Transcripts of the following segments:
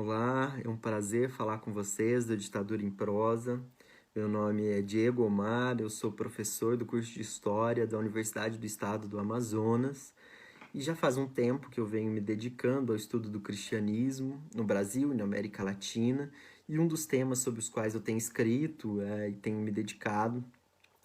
Olá, é um prazer falar com vocês do Ditadura em Prosa. Meu nome é Diego Omar, eu sou professor do curso de História da Universidade do Estado do Amazonas e já faz um tempo que eu venho me dedicando ao estudo do cristianismo no Brasil e na América Latina, e um dos temas sobre os quais eu tenho escrito e tenho me dedicado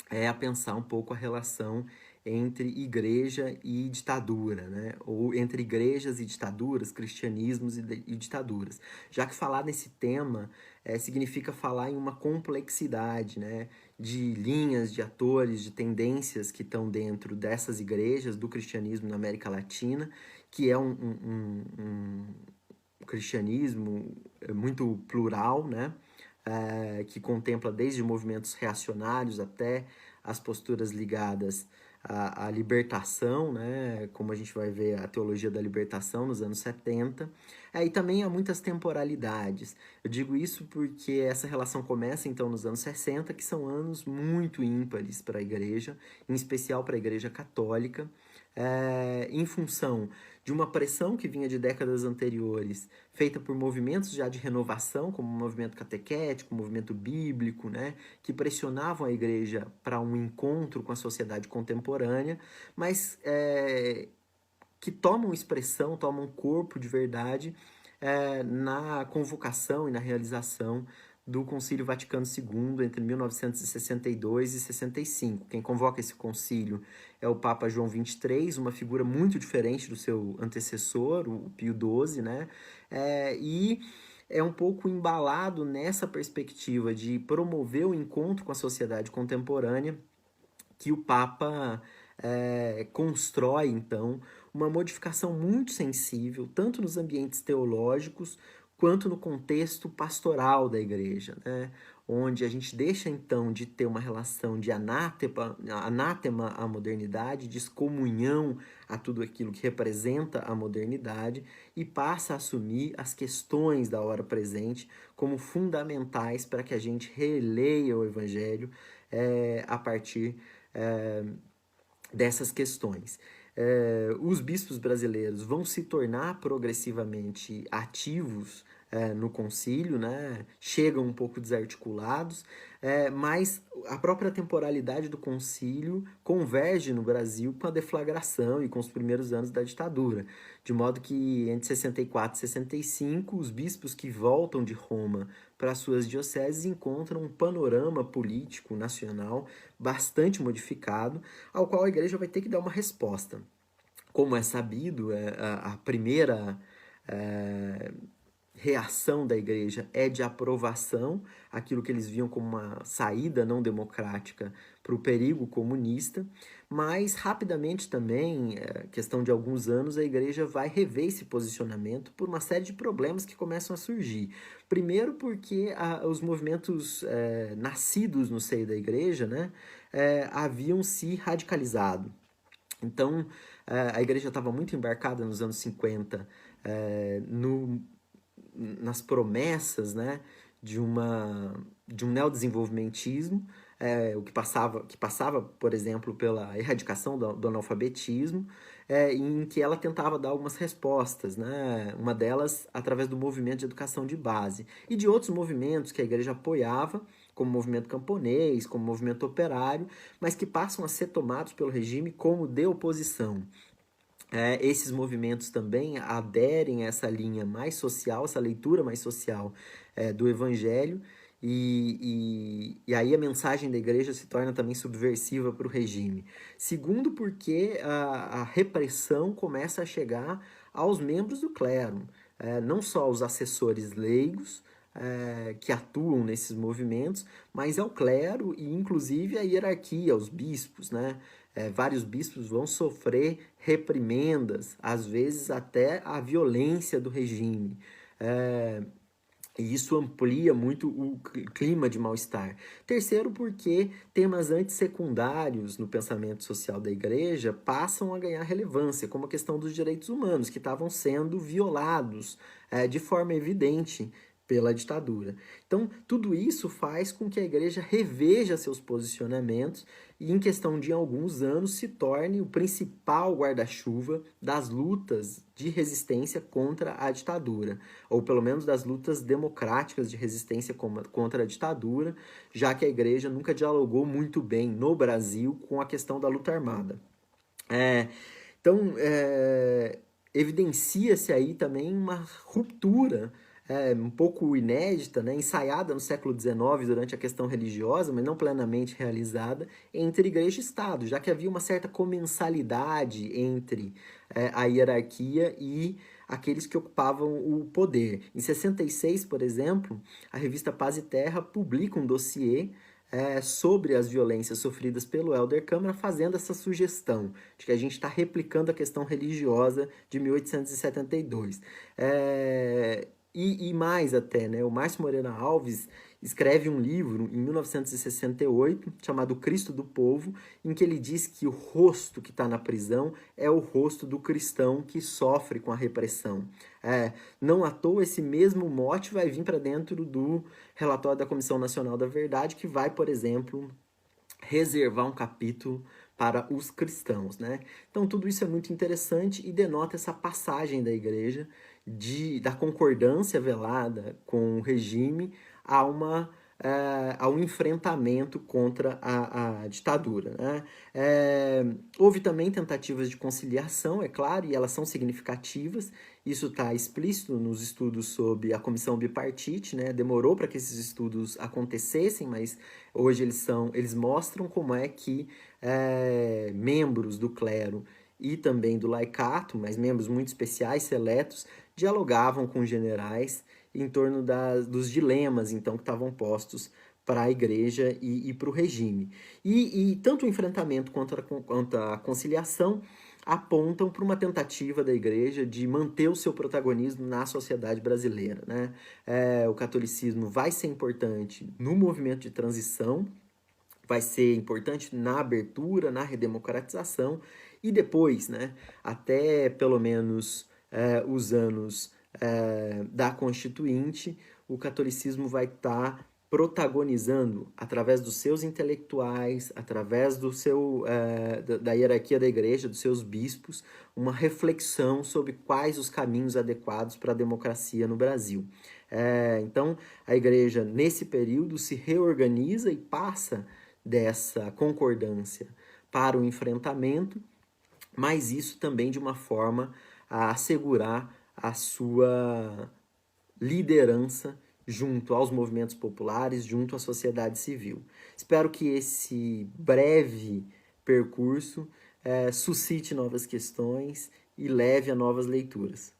é a pensar um pouco a relação entre igreja e ditadura, né? Ou entre igrejas e ditaduras, cristianismos e ditaduras. Já que falar nesse tema significa falar em uma complexidade, né? De linhas, de atores, de tendências que estão dentro dessas igrejas, do cristianismo na América Latina, que é um cristianismo muito plural, né? Que contempla desde movimentos reacionários até as posturas ligadas à libertação, né, como a gente vai ver a teologia da libertação nos anos 70, e também há muitas temporalidades. Eu digo isso porque essa relação começa então nos anos 60, que são anos muito ímpares para a igreja, em especial para a igreja católica, em função de uma pressão que vinha de décadas anteriores, feita por movimentos já de renovação, como o movimento catequético, o movimento bíblico, né, que pressionavam a igreja para um encontro com a sociedade contemporânea, mas que tomam expressão, tomam corpo de verdade na convocação e na realização do Concílio Vaticano II entre 1962 e 65. Quem convoca esse concílio é o Papa João XXIII, uma figura muito diferente do seu antecessor, o Pio XII, né? E é um pouco embalado nessa perspectiva de promover o encontro com a sociedade contemporânea que o Papa constrói, então, uma modificação muito sensível, tanto nos ambientes teológicos quanto no contexto pastoral da igreja, né? Onde a gente deixa, então, de ter uma relação de anátema à modernidade, de excomunhão a tudo aquilo que representa a modernidade, e passa a assumir as questões da hora presente como fundamentais para que a gente releia o Evangelho a partir dessas questões. Os bispos brasileiros vão se tornar progressivamente ativos no concílio, né? Chegam um pouco desarticulados, mas a própria temporalidade do concílio converge no Brasil com a deflagração e com os primeiros anos da ditadura, de modo que entre 64 e 65 os bispos que voltam de Roma para suas dioceses encontram um panorama político nacional bastante modificado, ao qual a igreja vai ter que dar uma resposta. Como é sabido, a primeira reação da igreja é de aprovação, aquilo que eles viam como uma saída não democrática para o perigo comunista, mas rapidamente também, questão de alguns anos, a igreja vai rever esse posicionamento por uma série de problemas que começam a surgir. Primeiro porque os movimentos nascidos no seio da igreja, né, haviam se radicalizado. Então, a igreja estava muito embarcada nos anos 50 nas promessas, né, de um neodesenvolvimentismo, o que passava, por exemplo, pela erradicação do analfabetismo, em que ela tentava dar algumas respostas, né, uma delas através do movimento de educação de base, e de outros movimentos que a igreja apoiava, como o movimento camponês, como o movimento operário, mas que passam a ser tomados pelo regime como de oposição. Esses movimentos também aderem a essa linha mais social, essa leitura mais social do Evangelho, e aí a mensagem da igreja se torna também subversiva para o regime. Segundo, porque a repressão começa a chegar aos membros do clero, não só aos assessores leigos, que atuam nesses movimentos, mas ao clero e inclusive à hierarquia, aos bispos, né? Vários bispos vão sofrer reprimendas, às vezes até a violência do regime. E isso amplia muito o clima de mal-estar. Terceiro, porque temas antissecundários no pensamento social da igreja passam a ganhar relevância, como a questão dos direitos humanos, que estavam sendo violados de forma evidente pela ditadura. Então, tudo isso faz com que a igreja reveja seus posicionamentos e em questão de alguns anos se torne o principal guarda-chuva das lutas de resistência contra a ditadura, ou pelo menos das lutas democráticas de resistência contra a ditadura, já que a igreja nunca dialogou muito bem no Brasil com a questão da luta armada. Então, evidencia-se aí também uma ruptura um pouco inédita, né, ensaiada no século XIX durante a questão religiosa, mas não plenamente realizada, entre igreja e Estado, já que havia uma certa comensalidade entre a hierarquia e aqueles que ocupavam o poder. Em 66, por exemplo, a revista Paz e Terra publica um dossiê sobre as violências sofridas pelo Helder Câmara, fazendo essa sugestão de que a gente está replicando a questão religiosa de 1872. E mais até, né? O Márcio Morena Alves escreve um livro em 1968 chamado Cristo do Povo, em que ele diz que o rosto que está na prisão é o rosto do cristão que sofre com a repressão. Não à toa esse mesmo mote vai vir para dentro do relatório da Comissão Nacional da Verdade, que vai, por exemplo, reservar um capítulo para os cristãos, né? Então tudo isso é muito interessante e denota essa passagem da igreja da concordância velada com o regime a um enfrentamento contra a ditadura, né? Houve também tentativas de conciliação, é claro, e elas são significativas. Isso está explícito nos estudos sobre a comissão bipartite, né? Demorou para que esses estudos acontecessem, mas hoje eles mostram como é que membros do clero e também do laicato, mas membros muito especiais, seletos, dialogavam com generais em torno dos dilemas então que estavam postos para a igreja e para o regime. E tanto o enfrentamento quanto a conciliação apontam para uma tentativa da igreja de manter o seu protagonismo na sociedade brasileira, né? O catolicismo vai ser importante no movimento de transição, vai ser importante na abertura, na redemocratização e depois, né, até pelo menos os anos da Constituinte, o catolicismo vai estar protagonizando, através dos seus intelectuais, através da hierarquia da igreja, dos seus bispos, uma reflexão sobre quais os caminhos adequados para a democracia no Brasil. Então, a igreja, nesse período, se reorganiza e passa dessa concordância para o enfrentamento, mas isso também de uma forma a assegurar a sua liderança junto aos movimentos populares, junto à sociedade civil. Espero que esse breve percurso suscite novas questões e leve a novas leituras.